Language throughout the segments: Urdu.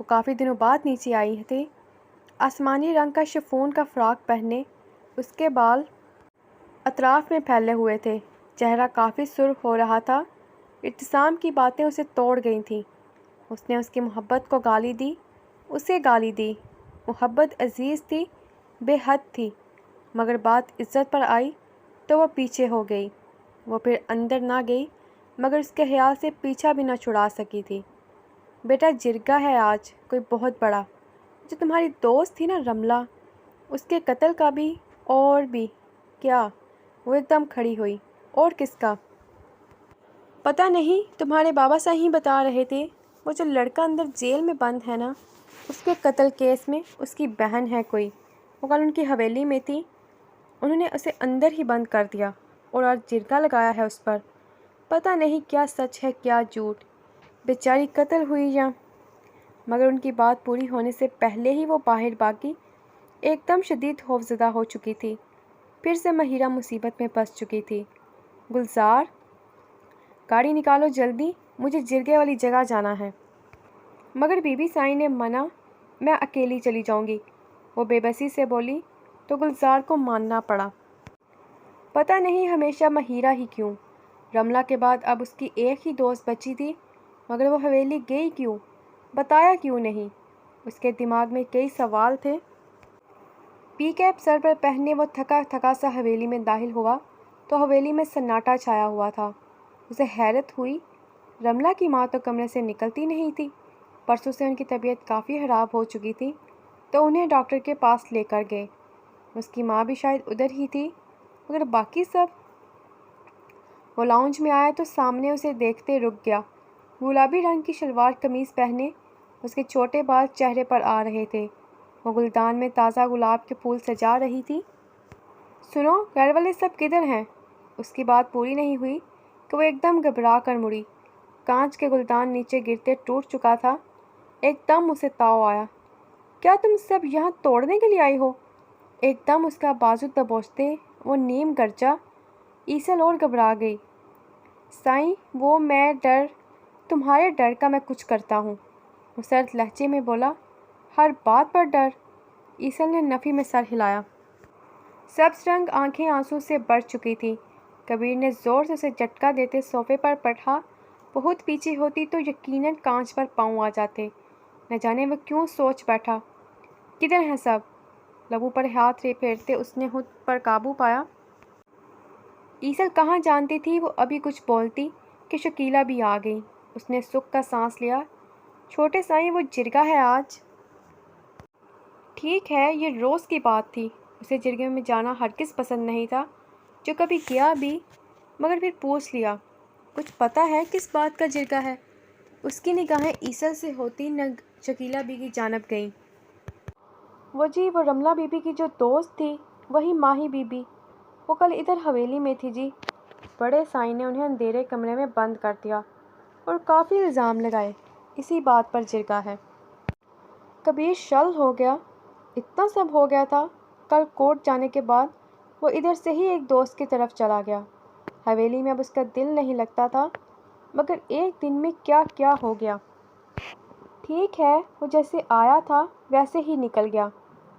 وہ کافی دنوں بعد نیچے آئی تھی، آسمانی رنگ کا شفون کا فراک پہنے، اس کے بال اطراف میں پھیلے ہوئے تھے، چہرہ کافی سرخ ہو رہا تھا۔ ابتسام کی باتیں اسے توڑ گئی تھیں۔ اس نے اس کی محبت کو گالی دی، اسے گالی دی۔ محبت عزیز تھی، بے حد تھی، مگر بات عزت پر آئی تو وہ پیچھے ہو گئی۔ وہ پھر اندر نہ گئی مگر اس کے خیال سے پیچھا بھی نہ چھڑا سکی تھی۔ بیٹا جرگہ ہے آج کوئی بہت بڑا، جو تمہاری دوست تھی نا رملہ، اس کے قتل کا بھی اور بھی کیا؟ وہ ایک دم کھڑی ہوئی۔ اور کس کا؟ پتہ نہیں، تمہارے بابا صاحب ہی بتا رہے تھے، وہ جو لڑکا اندر جیل میں بند ہے نا، اس کے قتل کیس میں اس کی بہن ہے کوئی، وہ کل ان کی حویلی میں تھی، انہوں نے اسے اندر ہی بند کر دیا اور آج جرگہ لگایا ہے اس پر۔ پتہ نہیں کیا سچ ہے کیا جھوٹ، بیچاری قتل ہوئی یا… مگر ان کی بات پوری ہونے سے پہلے ہی وہ باہر بھاگی، ایک دم شدید خوفزدہ ہو چکی تھی۔ پھر سے مہیرہ مصیبت میں پھنس چکی تھی۔ گلزار، گاڑی نکالو جلدی، مجھے جرگے والی جگہ جانا ہے۔ مگر بی بی سائیں نے منع، میں اکیلی چلی جاؤں گی، وہ بے بسی سے بولی، تو گلزار کو ماننا پڑا۔ پتہ نہیں ہمیشہ مہیرہ ہی کیوں، رملہ کے بعد اب اس کی ایک ہی دوست بچی تھی، مگر وہ حویلی گئی کیوں، بتایا کیوں نہیں؟ اس کے دماغ میں کئی سوال تھے۔ پی کیپ سر پر پہنے وہ تھکا تھکا سا حویلی میں داخل ہوا تو حویلی میں سناٹا چھایا ہوا تھا۔ اسے حیرت ہوئی، رملہ کی ماں تو کمرے سے نکلتی نہیں تھی، پرسوں سے ان کی طبیعت کافی خراب ہو چکی تھی تو انہیں ڈاکٹر کے پاس لے کر گئے۔ اس کی ماں بھی شاید ادھر ہی تھی، مگر باقی سب… وہ لاؤنج میں آیا تو سامنے اسے دیکھتے رک گیا۔ گلابی رنگ کی شلوار قمیض پہنے، اس کے چھوٹے بال چہرے پر آ رہے تھے، وہ گلدان میں تازہ گلاب کے پھول سجا رہی تھی۔ سنو، گھر والے سب کدھر ہیں؟ اس کی بات پوری نہیں ہوئی کہ وہ ایک دم گھبرا کر مڑی۔ کانچ کے گلدان نیچے گرتے ٹوٹ چکا تھا۔ ایک دم اسے تاؤ آیا۔ کیا تم سب یہاں توڑنے کے لیے آئی ہو؟ ایک دم اس کا بازو دبوچتے وہ نیم گرجا۔ ایسل اور گھبرا گئی۔ سائیں، وہ میں تمہارے ڈر کا میں کچھ کرتا ہوں، وہ سرد لہجے میں بولا۔ ہر بات پر ڈر؟ ایسل نے نفی میں سر ہلایا۔ سبز رنگ آنکھیں آنسو سے بھر چکی تھیں۔ کبیر نے زور سے اسے جھٹکا دیتے صوفے پر پٹھا۔ بہت پیچھے ہوتی تو یقیناً کانچ پر پاؤں آ جاتے۔ نہ جانے وہ کیوں سوچ بیٹھا۔ کدھر ہیں سب؟ لبوں پر ہاتھ پھیرتے اس نے خود پر قابو پایا۔ ایسل کہاں جانتی تھی وہ ابھی کچھ بولتی کہ شکیلہ بھی آ گئی۔ اس نے سکھ کا سانس لیا۔ چھوٹے سائیں، وہ جرگہ ہے آج؟ ٹھیک ہے، یہ روز کی بات تھی، اسے جرگے میں جانا ہرگز پسند نہیں تھا، جو کبھی گیا بھی، مگر پھر پوچھ لیا، کچھ پتہ ہے کس بات کا جرگہ ہے؟ اس کی نگاہیں ایسل سے ہوتی نہ شکیلہ بی کی جانب گئیں۔ وہ جی، وہ رملہ بی بی کی جو دوست تھی، وہی ماہی بی بی، وہ کل ادھر حویلی میں تھی جی۔ بڑے سائیں نے انہیں اندھیرے کمرے میں بند کر دیا اور کافی الزام لگائے، اسی بات پر جرگہ ہے۔ کبیر شل ہو گیا۔ اتنا سب ہو گیا تھا؟ کل کورٹ جانے کے بعد وہ ادھر سے ہی ایک دوست کی طرف چلا گیا۔ حویلی میں اب اس کا دل نہیں لگتا تھا، مگر ایک دن میں کیا کیا ہو گیا۔ ٹھیک ہے، وہ جیسے آیا تھا ویسے ہی نکل گیا۔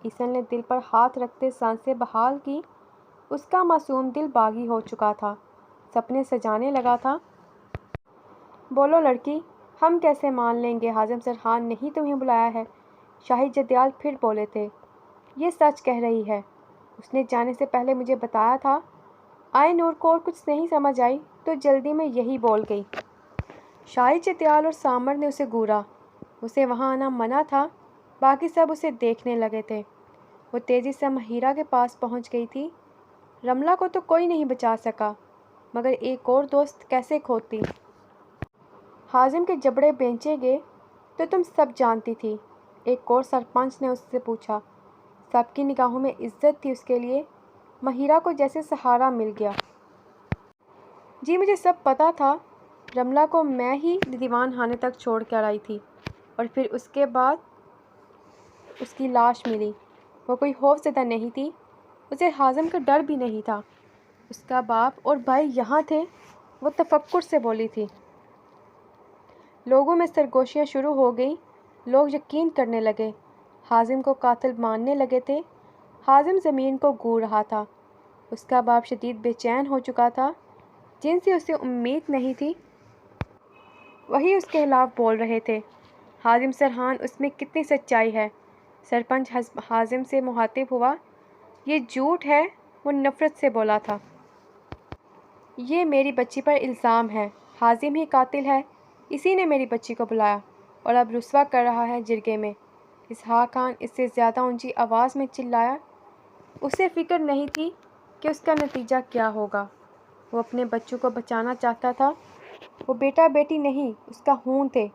ایسل نے دل پر ہاتھ رکھتے سانسیں بحال کی۔ اس کا معصوم دل باغی ہو چکا تھا، سپنے سجانے لگا تھا۔ بولو لڑکی، ہم کیسے مان لیں گے ہاضم سرخان نے ہی تمہیں بلایا ہے؟ شاہد جدیال پھر بولے تھے۔ یہ سچ کہہ رہی ہے، اس نے جانے سے پہلے مجھے بتایا تھا۔ آئے نور کو اور کچھ نہیں سمجھ آئی تو جلدی میں یہی بول گئی۔ شاہد جدیال اور سامر نے اسے گھورا، اسے وہاں آنا منع تھا، باقی سب اسے دیکھنے لگے تھے۔ وہ تیزی سے مہیرہ کے پاس پہنچ گئی تھی۔ رملہ کو تو کوئی نہیں بچا سکا، مگر ایک اور دوست کیسے کھوتی؟ ہاضم کے جبڑے بینچے گئے تو تم سب جانتی تھی، ایک اور سرپنچ نے اس سے پوچھا۔ سب کی نگاہوں میں عزت تھی اس کے لیے، مہیرہ کو جیسے سہارا مل گیا۔ جی مجھے سب پتہ تھا، رملہ کو میں ہی دیوان خانے تک چھوڑ کر آئی تھی، اور پھر اس کے بعد اس کی لاش ملی۔ وہ کوئی خوف زدہ نہیں تھی، اسے ہاضم کا ڈر بھی نہیں تھا۔ اس کا باپ اور بھائی یہاں تھے، وہ تفکر سے بولی تھی۔ لوگوں میں سرگوشیاں شروع ہو گئیں۔ لوگ یقین کرنے لگے، حازم کو قاتل ماننے لگے تھے۔ حازم زمین کو گھور رہا تھا۔ اس کا باپ شدید بے چین ہو چکا تھا۔ جن سے اسے امید نہیں تھی وہی اس کے خلاف بول رہے تھے۔ حازم سرحان، اس میں کتنی سچائی ہے؟ سرپنچ حازم سے مخاطب ہوا۔ یہ جھوٹ ہے، وہ نفرت سے بولا تھا۔ یہ میری بچی پر الزام ہے۔ حازم ہی قاتل ہے، اسی نے میری بچی کو بلایا اور اب رسوا کر رہا ہے جرگے میں۔ اسحاق خان اس سے زیادہ اونچی آواز میں چلایا۔ اسے فکر نہیں تھی کہ اس کا نتیجہ کیا ہوگا۔ وہ اپنے بچوں کو بچانا چاہتا تھا۔ وہ بیٹا بیٹی نہیں، اس کا خون تھے۔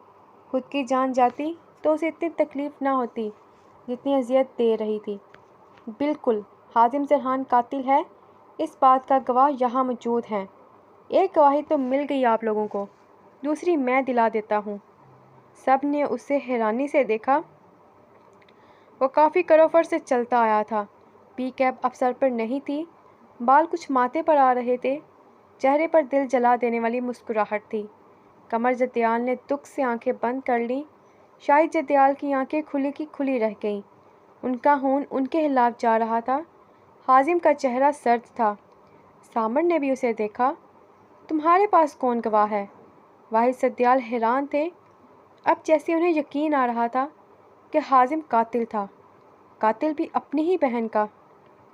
خود کی جان جاتی تو اسے اتنی تکلیف نہ ہوتی جتنی اذیت دے رہی تھی۔ بالکل، حازم سرحان قاتل ہے، اس بات کا گواہ یہاں موجود ہیں۔ ایک گواہی تو مل گئی آپ لوگوں کو، دوسری میں دلا دیتا ہوں۔ سب نے اسے حیرانی سے دیکھا۔ وہ کافی کروفر سے چلتا آیا تھا۔ پی کیپ اب سر پر نہیں تھی، بال کچھ ماتھے پر آ رہے تھے، چہرے پر دل جلا دینے والی مسکراہٹ تھی۔ قمر جدیال نے دکھ سے آنکھیں بند کر لیں۔ شاہد جدیال کی آنکھیں کھلی کی کھلی رہ گئیں۔ ان کا خون ان کے خلاف جا رہا تھا۔ حازم کا چہرہ سرد تھا۔ سامر نے بھی اسے دیکھا۔ تمہارے پاس کون گواہ ہے؟ واحد جدیال حیران تھے۔ اب جیسے انہیں یقین آ رہا تھا کہ حازم قاتل تھا، قاتل بھی اپنی ہی بہن کا۔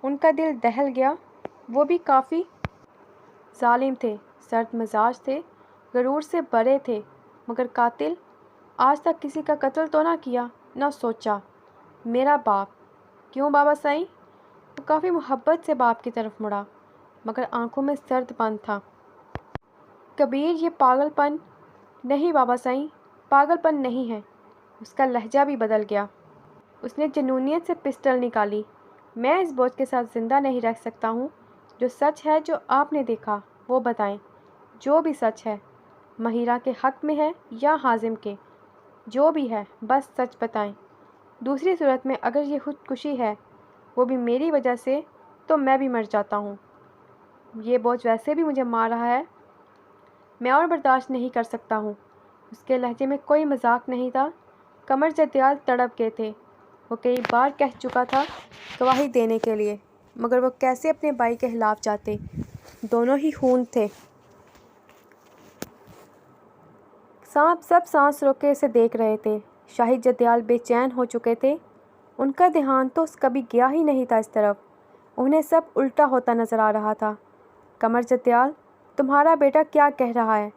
ان کا دل دہل گیا۔ وہ بھی کافی ظالم تھے، سرد مزاج تھے، غرور سے بھرے تھے، مگر قاتل؟ آج تک کسی کا قتل تو نہ کیا، نہ سوچا۔ میرا باپ؟ کیوں بابا سائیں؟ وہ کافی محبت سے باپ کی طرف مڑا، مگر آنکھوں میں سرد پن تھا۔ کبیر، یہ پاگل پن نہیں بابا سائیں، پاگل پن نہیں ہے۔ اس کا لہجہ بھی بدل گیا۔ اس نے جنونیت سے پسٹل نکالی۔ میں اس بوجھ کے ساتھ زندہ نہیں رہ سکتا ہوں۔ جو سچ ہے، جو آپ نے دیکھا، وہ بتائیں۔ جو بھی سچ ہے، مہیرہ کے حق میں ہے یا حازم کے، جو بھی ہے، بس سچ بتائیں۔ دوسری صورت میں اگر یہ خودکشی ہے، وہ بھی میری وجہ سے، تو میں بھی مر جاتا ہوں۔ یہ بوجھ ویسے بھی مجھے مار رہا ہے، میں اور برداشت نہیں کر سکتا ہوں۔ اس کے لہجے میں کوئی مذاق نہیں تھا۔ قمر جدیال تڑپ گئے تھے۔ وہ کئی بار کہہ چکا تھا گواہی دینے کے لیے، مگر وہ کیسے اپنے بھائی کے خلاف جاتے؟ دونوں ہی خون تھے۔ سب سانس روکے اسے دیکھ رہے تھے۔ شاہد جدیال بے چین ہو چکے تھے۔ ان کا دھیان تو کبھی گیا ہی نہیں تھا اس طرف۔ انہیں سب الٹا ہوتا نظر آ رہا تھا۔ قمر جدیال، تمہارا بیٹا کیا کہہ رہا ہے؟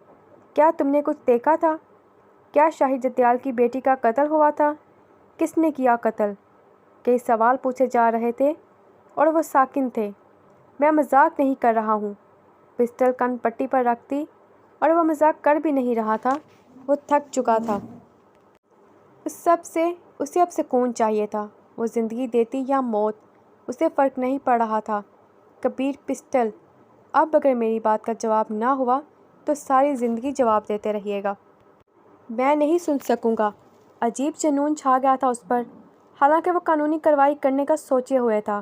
کیا تم نے کچھ دیکھا تھا؟ کیا شاہد جدیال کی بیٹی کا قتل ہوا تھا؟ کس نے کیا قتل؟ کئی سوال پوچھے جا رہے تھے اور وہ ساکن تھے۔ میں مذاق نہیں کر رہا ہوں۔ پسٹل کن پٹی پر رکھ دی، اور وہ مذاق کر بھی نہیں رہا تھا۔ وہ تھک چکا تھا۔ اسے اب سکون چاہیے تھا۔ وہ زندگی دیتی یا موت، اسے فرق نہیں پڑ رہا تھا۔ کبیر، پسٹل۔ اب اگر میری بات کا جواب نہ ہوا تو ساری زندگی جواب دیتے رہیے گا۔ میں نہیں سن سکوں گا۔ عجیب جنون چھا گیا تھا اس پر۔ حالانکہ وہ قانونی کارروائی کرنے کا سوچے ہوئے تھا،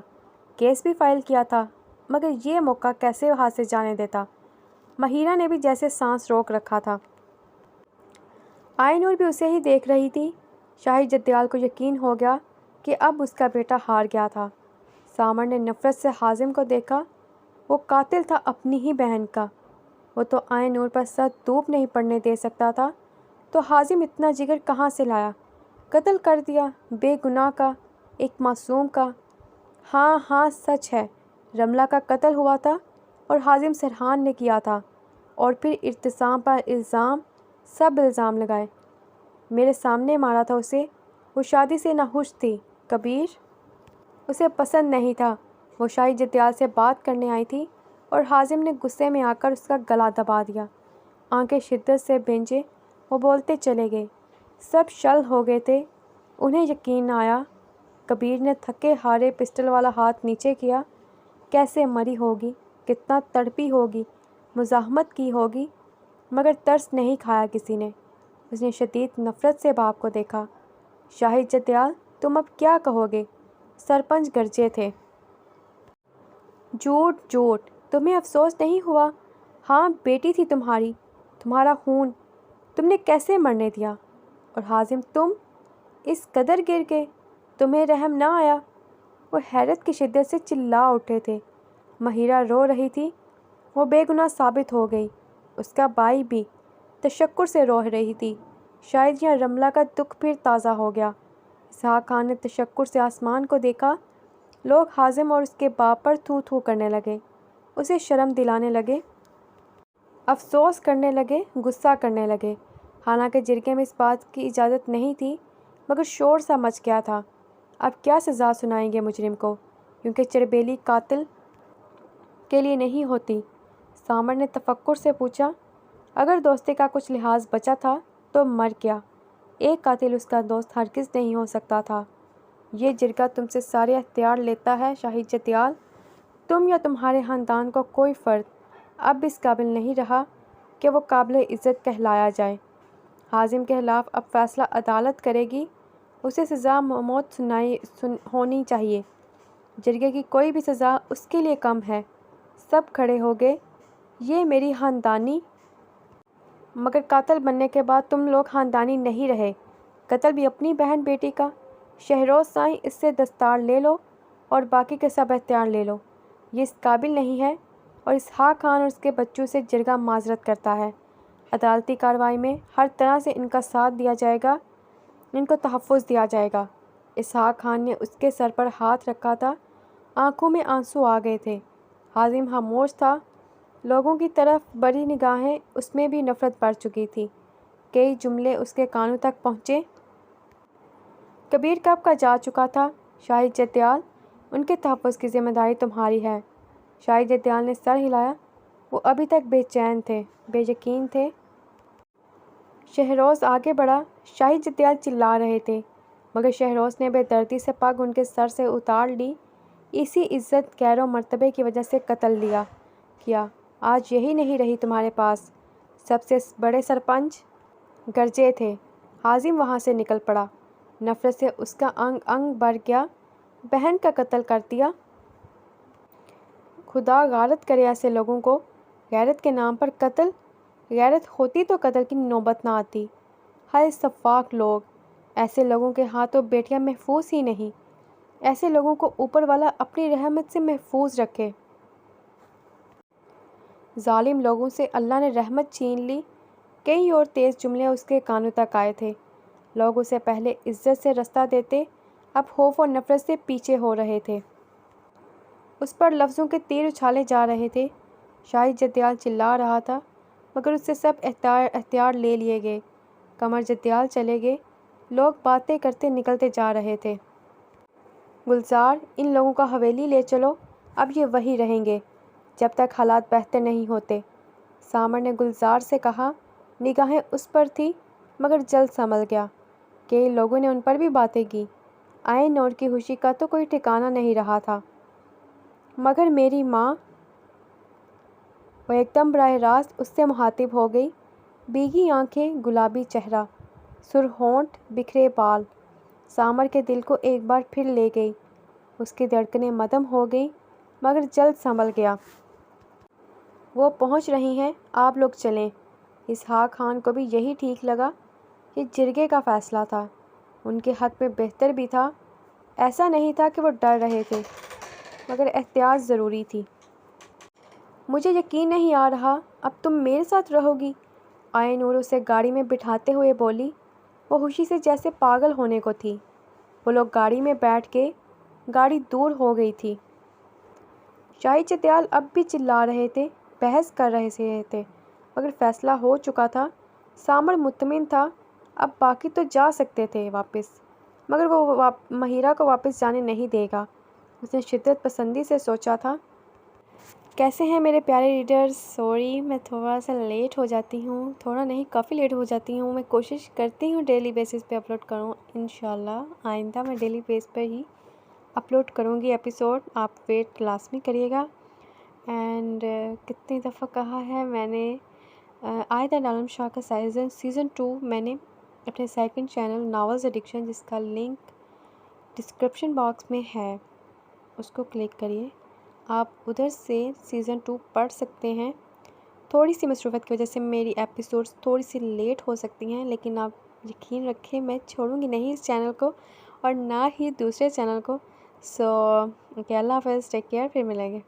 کیس بھی فائل کیا تھا، مگر یہ موقع کیسے ہاتھ سے جانے دیتا؟ مہیرہ نے بھی جیسے سانس روک رکھا تھا۔ آئی نور بھی اسے ہی دیکھ رہی تھی۔ شاہد جدیال کو یقین ہو گیا کہ اب اس کا بیٹا ہار گیا تھا۔ سامر نے نفرت سے حازم کو دیکھا۔ وہ قاتل تھا اپنی ہی بہن کا۔ وہ تو آئی نور پر سر دھوپ نہیں پڑنے دے سکتا تھا، تو حازم اتنا جگر کہاں سے لایا؟ قتل کر دیا، بے گناہ کا، ایک معصوم کا۔ ہاں سچ ہے، رملہ کا قتل ہوا تھا اور حازم سرحان نے کیا تھا، اور پھر ارتسام پر الزام، سب الزام لگائے۔ میرے سامنے مارا تھا اسے۔ وہ شادی سے ناخوش تھی کبیر، اسے پسند نہیں تھا۔ وہ شاہد جدیال سے بات کرنے آئی تھی اور حازم نے غصے میں آ کر اس کا گلا دبا دیا۔ آنکھیں شدت سے بھیجے وہ بولتے چلے گئے۔ سب شل ہو گئے تھے۔ انہیں یقین نہ آیا۔ کبیر نے تھکے ہارے پسٹل والا ہاتھ نیچے کیا۔ کیسے مری ہوگی، کتنا تڑپی ہوگی، مزاحمت کی ہوگی، مگر ترس نہیں کھایا کسی نے۔ اس نے شدید نفرت سے باپ کو دیکھا۔ شاہد جدیال، تم اب کیا کہو گے؟ سرپنچ گرجے تھے۔ جھوٹ، تمہیں افسوس نہیں ہوا؟ ہاں، بیٹی تھی تمہاری، تمہارا خون، تم نے کیسے مرنے دیا؟ اور حازم، اس قدر گر گئے، تمہیں رحم نہ آیا؟ وہ حیرت کی شدت سے چلا اٹھے تھے۔ مہیرہ رو رہی تھی، وہ بے گناہ ثابت ہو گئی۔ اس کا بھائی بھی تشکر سے رو رہی تھی۔ شاید یہاں رملہ کا دکھ پھر تازہ ہو گیا۔ اسحاق خان نے تشکر سے آسمان کو دیکھا۔ لوگ حازم اور اس کے باپ پر تھو تھو کرنے لگے، اسے شرم دلانے لگے، افسوس کرنے لگے، غصہ کرنے لگے۔ حالانکہ جرگے میں اس بات کی اجازت نہیں تھی، مگر شور سا مچ گیا تھا۔ اب کیا سزا سنائیں گے مجرم کو، کیونکہ چربیلی قاتل کے لیے نہیں ہوتی؟ سامر نے تفکر سے پوچھا، اگر دوستی کا کچھ لحاظ بچا تھا تو مر گیا۔ ایک قاتل اس کا دوست ہرگز نہیں ہو سکتا تھا۔ یہ جرگہ تم سے سارے اختیار لیتا ہے شاہی جتیال۔ تم یا تمہارے خاندان کو کوئی فرد اب اس قابل نہیں رہا کہ وہ قابل عزت کہلایا جائے۔ حازم کے خلاف اب فیصلہ عدالت کرے گی، اسے سزا موت ہونی چاہیے۔ جرگے کی کوئی بھی سزا اس کے لیے کم ہے۔ سب کھڑے ہو گئے۔ یہ میری خاندانی، مگر قاتل بننے کے بعد تم لوگ خاندانی نہیں رہے۔ قتل بھی اپنی بہن بیٹی کا۔ شہروز سائیں، اس سے دستار لے لو اور باقی کے سب اختیار لے لو۔ یہ اس قابل نہیں ہے، اور اسحاق خان اور اس کے بچوں سے جرگہ معذرت کرتا ہے۔ عدالتی کارروائی میں ہر طرح سے ان کا ساتھ دیا جائے گا، ان کو تحفظ دیا جائے گا۔ اسحاق خان نے اس کے سر پر ہاتھ رکھا تھا، آنکھوں میں آنسو آ گئے تھے۔ حازم خاموش تھا، لوگوں کی طرف بڑی نگاہیں، اس میں بھی نفرت بڑھ چکی تھی۔ کئی جملے اس کے کانوں تک پہنچے۔ کبیر کب کا جا چکا تھا، شاہی جتیال، ان کے تحفظ کی ذمہ داری تمہاری ہے۔ شاہی جتیال نے سر ہلایا، وہ ابھی تک بے چین تھے، بے یقین تھے۔ شہروز آگے بڑھا، شاہی جتیال چلا رہے تھے، مگر شہروز نے بے دردی سے پگ ان کے سر سے اتار لی۔ اسی عزت، خیر و مرتبے کی وجہ سے قتل کیا۔ آج یہی نہیں رہی تمہارے پاس۔ سب سے بڑے سرپنچ گرجے تھے۔ حازم وہاں سے نکل پڑا، نفرت سے اس کا انگ انگ بھر گیا۔ بہن کا قتل کر دیا۔ خدا غارت کرے ایسے لوگوں کو، غیرت کے نام پر قتل۔ غیرت ہوتی تو قتل کی نوبت نہ آتی۔ ہائے سفاک لوگ، ایسے لوگوں کے ہاتھوں بیٹیاں محفوظ ہی نہیں۔ ایسے لوگوں کو اوپر والا اپنی رحمت سے محفوظ رکھے۔ ظالم لوگوں سے اللہ نے رحمت چھین لی۔ کئی اور تیز جملے اس کے کانوں تک آئے تھے۔ لوگ اسے پہلے عزت سے رستہ دیتے، اب خوف اور نفرت سے پیچھے ہو رہے تھے۔ اس پر لفظوں کے تیر اچھالے جا رہے تھے۔ شاہی جتیال چلا رہا تھا، مگر اس سے سب اختیار لے لیے گئے۔ قمر جتیال چلے گئے۔ لوگ باتیں کرتے نکلتے جا رہے تھے۔ گلزار، ان لوگوں کا حویلی لے چلو، اب یہ وہیں رہیں گے جب تک حالات بہتر نہیں ہوتے۔ سامر نے گلزار سے کہا، نگاہیں اس پر تھی، مگر جلد سنبھل گیا۔ کئی لوگوں نے ان پر بھی باتیں کی۔ عین نور کی خوشی کا تو کوئی ٹھکانہ نہیں رہا تھا۔ مگر میری ماں، وہ ایک دم براہ راست اس سے مخاطب ہو گئی۔ بھیگی آنکھیں، گلابی چہرہ، سرخ ہونٹ، بکھرے بال، سامر کے دل کو ایک بار پھر لے گئی۔ اس کی دھڑکنیں مدھم ہو گئیں، مگر جلد سنبھل گیا۔ وہ پہنچ رہی ہیں، آپ لوگ چلیں۔ اسحاق خان کو بھی یہی ٹھیک لگا۔ یہ جرگے کا فیصلہ تھا، ان کے حق میں بہتر بھی تھا۔ ایسا نہیں تھا کہ وہ ڈر رہے تھے، مگر احتیاط ضروری تھی۔ مجھے یقین نہیں آ رہا، اب تم میرے ساتھ رہو گی؟ عین نور اسے گاڑی میں بٹھاتے ہوئے بولی۔ وہ خوشی سے جیسے پاگل ہونے کو تھی۔ وہ لوگ گاڑی میں بیٹھ گئے۔ گاڑی دور ہو گئی تھی۔ شاہی جتیال اب بھی چلا رہے تھے، بحث کر رہے تھے، مگر فیصلہ ہو چکا تھا۔ سامر مطمئن تھا، اب باقی تو جا سکتے تھے واپس، مگر وہ مہیرہ کو واپس جانے نہیں دے گا۔ اس نے شدت پسندی سے سوچا تھا۔ کیسے ہیں میرے پیارے ریڈرز؟ سوری میں تھوڑا سا لیٹ ہو جاتی ہوں، تھوڑا نہیں کافی لیٹ ہو جاتی ہوں۔ میں کوشش کرتی ہوں ڈیلی بیسس پہ اپلوڈ کروں، انشاءاللہ آئندہ میں ڈیلی بیس پہ ہی اپلوڈ کروں گی ایپیسوڈ، آپ ویٹ لازمی کریے گا۔ اینڈ کتنی دفعہ کہا ہے میں نے، عائدہ عالم شاہ کا سیزن 2 میں نے اپنے سیکنڈ چینل ناولز ایڈکشن، جس کا لنک ڈسکرپشن باکس میں ہے، اس کو کلک کریے، آپ ادھر سے سیزن 2 پڑھ سکتے ہیں۔ تھوڑی سی مصروفیت کی وجہ سے میری ایپیسوڈز تھوڑی سی لیٹ ہو سکتی ہیں، لیکن آپ یقین رکھیں میں چھوڑوں گی نہیں اس چینل کو اور نہ ہی دوسرے چینل کو. سو اوکے اللہ حافظ، ٹیک کیئر، پھر ملیں گے.